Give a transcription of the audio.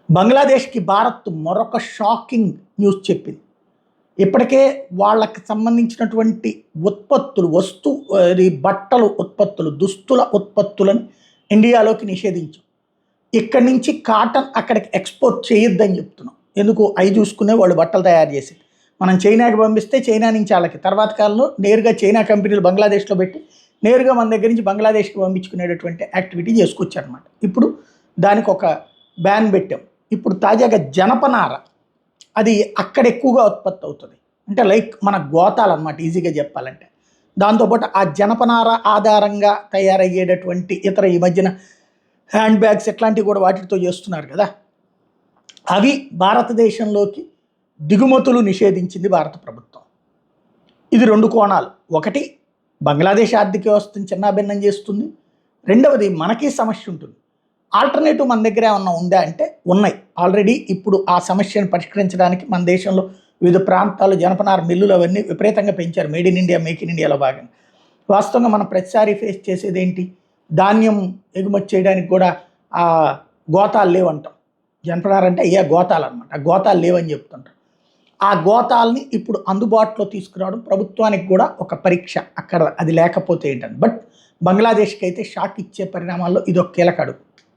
బంగ్లాదేశ్కి భారత్ మరొక shocking news చెప్పింది. ఇప్పటికే వాళ్ళకి సంబంధించినటువంటి ఉత్పత్తులు బట్టలు ఉత్పత్తులు దుస్తుల ఉత్పత్తులను ఇండియాలోకి నిషేధించాం. ఇక్కడి నుంచి కాటన్ అక్కడికి ఎక్స్పోర్ట్ చేయొద్దని చెప్తున్నాం. ఎందుకు అవి చూసుకునే వాళ్ళు బట్టలు తయారు చేసి మనం చైనాకి పంపిస్తే చైనా నుంచి వాళ్ళకి తర్వాత కాలంలో నేరుగా చైనా కంపెనీలు బంగ్లాదేశ్లో పెట్టి నేరుగా మన దగ్గర నుంచి బంగ్లాదేశ్కి పంపించుకునేటటువంటి యాక్టివిటీ చేసుకొచ్చారనమాట. ఇప్పుడు దానికి ఒక బ్యాన్ పెట్టాం. ఇప్పుడు తాజాగా జనపనార అది అక్కడ ఎక్కువగా ఉత్పత్తి అవుతుంది. అంటే లైక్ మన గోతాలన్నమాట ఈజీగా చెప్పాలంటే. దాంతోపాటు ఆ జనపనార ఆధారంగా తయారయ్యేటటువంటి ఇతర ఈ మధ్యన హ్యాండ్ బ్యాగ్స్ ఇట్లాంటివి కూడా వాటితో చేస్తున్నారు కదా, అవి భారతదేశంలోకి దిగుమతులు నిషేధించింది భారత ప్రభుత్వం. ఇది రెండు కోణాలు. ఒకటి, బంగ్లాదేశ్ ఆర్థిక వ్యవస్థను చిన్నాభిన్నం చేస్తుంది. రెండవది, మనకి సమస్య ఉంటుంది. ఆల్టర్నేటివ్ మన దగ్గర ఏమన్నా ఉందా అంటే ఉన్నాయి ఆల్రెడీ. ఇప్పుడు ఆ సమస్యను పరిష్కరించడానికి మన దేశంలో వివిధ ప్రాంతాలు జనపనార మిల్లులు అవన్నీ విపరీతంగా పెంచారు. Made in India, make in ఇండియాలో భాగంగా. వాస్తవంగా మనం ప్రతిసారి ఫేస్ చేసేది ఏంటి, ధాన్యం ఎగుమతి చేయడానికి కూడా ఆ గోతాలు లేవంటాం. జనపనార అంటే గోతాలు అనమాట. ఆ గోతాలు లేవని చెప్తుంటాం. ఆ గోతాలని ఇప్పుడు అందుబాటులో తీసుకురావడం ప్రభుత్వానికి కూడా ఒక పరీక్ష. అక్కడ అది లేకపోతే ఏంటని. బట్ బంగ్లాదేశ్కి అయితే షాక్ ఇచ్చే పరిణామాల్లో ఇదొక కీలక అడుగు.